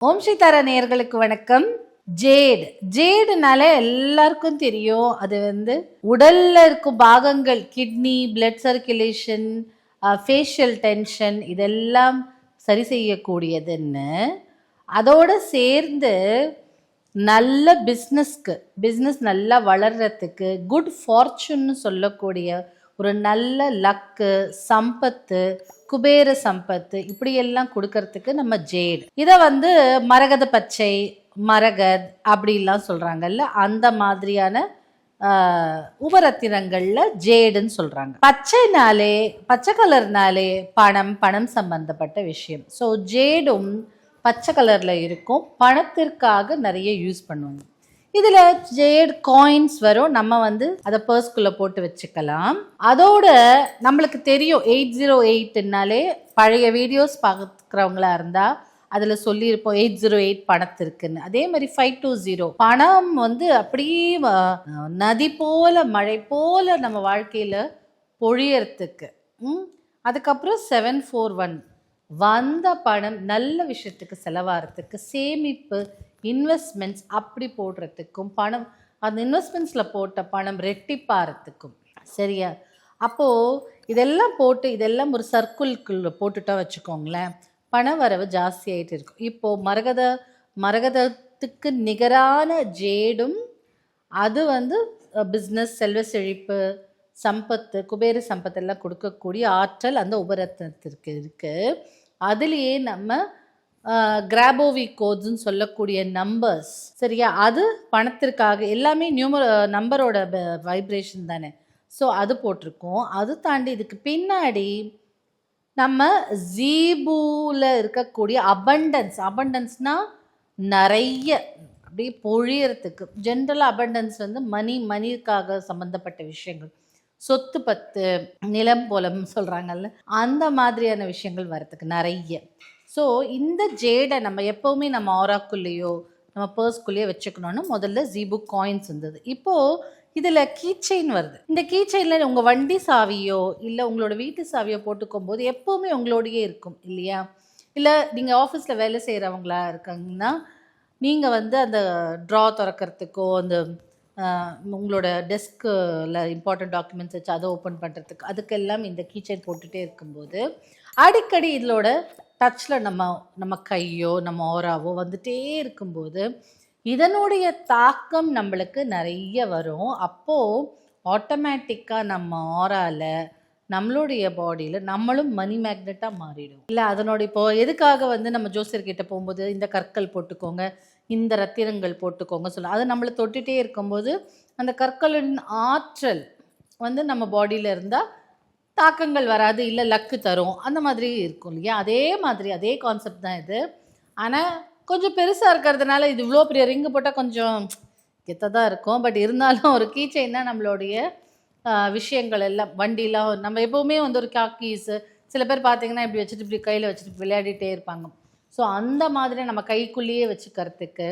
ஓம் ஸ்ரீதாரா நேயர்களுக்கு வணக்கம். ஜேடுனால எல்லாருக்கும் தெரியும். அது உடல்ல இருக்கும் பாகங்கள், kidney, blood circulation, facial tension இதெல்லாம் சரி செய்யக்கூடியதுன்னு. அதோட சேர்ந்து நல்ல பிஸ்னஸ் நல்லா வளர்றதுக்கு, குட் ஃபார்ச்சூன்னு சொல்லக்கூடிய ஒரு நல்ல லக்கு, சம்பத்து, குபேர சம்பத்து இப்படியெல்லாம் கொடுக்கறதுக்கு நம்ம ஜேடு. இதை மரகத பச்சை, மரகத் அப்படிலாம் சொல்றாங்கல்ல, அந்த மாதிரியான உபரத்தினங்கள்ல ஜேடுன்னு சொல்றாங்க. பச்சை கலர்னாலே பணம் சம்பந்தப்பட்ட விஷயம். ஸோ ஜேடும் பச்சை கலர்ல இருக்கும். பணத்திற்காக நிறைய யூஸ் பண்ணுவாங்க. இதுல ஜேட் காயின்ஸ் வரும். நம்ம அதை பர்ஸ்குள்ள போட்டு வச்சுக்கலாம். அதோட நம்மளுக்கு தெரியும் 808னாலே பழைய வீடியோஸ் பார்க்குறவங்களா இருந்தா அதுல சொல்லியிருப்போம் 808 பணத்திற்குன்னு. அதே மாதிரி 520 பணம் அப்படியே நதி போல, மழை போல நம்ம வாழ்க்கையில பொழியறதுக்கு. அதுக்கப்புறம் 741 வந்த பணம் நல்ல விஷயத்துக்கு செலவாகிறதுக்கு, சேமிப்பு, இன்வெஸ்ட்மெண்ட்ஸ் அப்படி போடுறதுக்கும், பணம் அந்த இன்வெஸ்ட்மெண்ட்ஸில் போட்ட பணம் ரெட்டிப்பாகிறதுக்கும். சரியா? அப்போது இதெல்லாம் ஒரு சர்க்கிள்குள்ள போட்டுட்டா வச்சுக்கோங்களேன், பண வரவு ஜாஸ்தி ஆகிட்டு இருக்கும். இப்போது மரகதத்துக்கு நிகரான ஜேடும் அது பிஸ்னஸ், செல்வ செழிப்பு, சம்பத்து, குபேர சம்பத்தெல்லாம் கொடுக்கக்கூடிய ஆற்றல் அந்த உபரத்னத்திற்கு இருக்குது. அதுலேயே நம்ம கிராபோவி கோட்ஸ்ன்னு சொல்லக்கூடிய நம்பர்ஸ், சரியா, அது பணத்திற்காக எல்லாமே நம்பரோட வைப்ரேஷன் தானே. ஸோ அது போட்டிருக்கோம். அது தாண்டி இதுக்கு பின்னாடி நம்ம ஜீபூவில் இருக்கக்கூடிய அபண்டன்ஸ்னால் நிறைய அப்படியே பொழியறதுக்கு. ஜென்ரலாக அபண்டன்ஸ் மணிக்காக சம்மந்தப்பட்ட விஷயங்கள், சொத்து பத்து, நிலம் போலம் சொல்கிறாங்கல்ல, அந்த மாதிரியான விஷயங்கள் வரத்துக்கு நிறைய. ஸோ இந்த ஜேடை நம்ம எப்போவுமே நம்ம ஆராக்குள்ளேயோ நம்ம பர்ஸ்குள்ளேயோ வச்சுக்கணும்னு முதல்ல ஜீபு காயின்ஸ் இருந்தது. இப்போது இதில் கீச்செயின் வருது. இந்த கீச்செயினில் உங்கள் வண்டி சாவியோ இல்லை உங்களோட வீட்டு சாவியோ போட்டுக்கும் போது எப்போவுமே உங்களோடையே இருக்கும் இல்லையா? இல்லை நீங்கள் ஆஃபீஸில் வேலை செய்கிறவங்களா இருக்காங்கன்னா நீங்கள் அந்த ட்ரா திறக்கிறதுக்கோ, அந்த உங்களோட டெஸ்கில் இம்பார்ட்டன்ட் டாக்குமெண்ட்ஸ் வச்சு அதை ஓப்பன் பண்ணுறதுக்கு, அதுக்கெல்லாம் இந்த கீச்செயின் போட்டுகிட்டே இருக்கும்போது அடிக்கடி இதோட டச்சில் நம்ம கையோ நம்ம ஓராவோ வந்துட்டே இருக்கும்போது இதனுடைய தாக்கம் நம்மளுக்கு நிறைய வரும். அப்போது ஆட்டோமேட்டிக்காக நம்ம ஓரால நம்மளுடைய பாடியில் நம்மளும் மணி மேக்னெட்டாக மாறிடும். இல்லை அதனோட இப்போது எதுக்காக நம்ம ஜோசியர்கிட்ட போகும்போது இந்த கற்கள் போட்டுக்கோங்க, இந்த ரத்தினங்கள் போட்டுக்கோங்க சொல்ல, அது நம்மளை தொட்டுகிட்டே இருக்கும்போது அந்த கற்களின் ஆற்றல் நம்ம பாடியில் இருந்தால் தாக்கங்கள் வராது, இல்லை லக்கு தரும், அந்த மாதிரி இருக்கும் இல்லையா? அதே கான்செப்ட் தான் இது. ஆனால் கொஞ்சம் பெருசாக இருக்கிறதுனால இது இவ்வளோ பெரிய ரிங்கு போட்டால் கொஞ்சம் கெத்ததாக இருக்கும். பட் இருந்தாலும் ஒரு கீச்செயின் தான் நம்மளுடைய விஷயங்கள் எல்லாம். வண்டிலாம் நம்ம எப்போவுமே ஒரு காக்கீஸு, சில பேர் பார்த்தீங்கன்னா இப்படி வச்சுட்டு இப்படி கையில் வச்சுட்டு விளையாடிட்டே இருப்பாங்க. ஸோ அந்த மாதிரி நம்ம கைக்குள்ளேயே வச்சுக்கிறதுக்கு,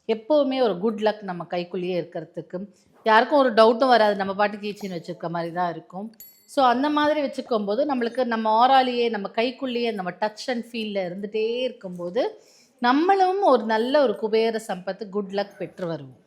எப்போவுமே ஒரு குட் லக் நம்ம கைக்குள்ளேயே இருக்கிறதுக்கு, யாருக்கும் ஒரு டவுட்டும் வராது, நம்ம பாட்டு கீச்செயின் வச்சுருக்க மாதிரி தான் இருக்கும். ஸோ அந்த மாதிரி வச்சுக்கும் போது நம்மளுக்கு நம்ம ஆராலேயே நம்ம கைக்குள்ளேயே நம்ம டச் அண்ட் ஃபீலில் இருந்துகிட்டே இருக்கும்போது நம்மளும் ஒரு நல்ல ஒரு குபேர சம்பத்து, குட் லக் பெற்று வருவோம்.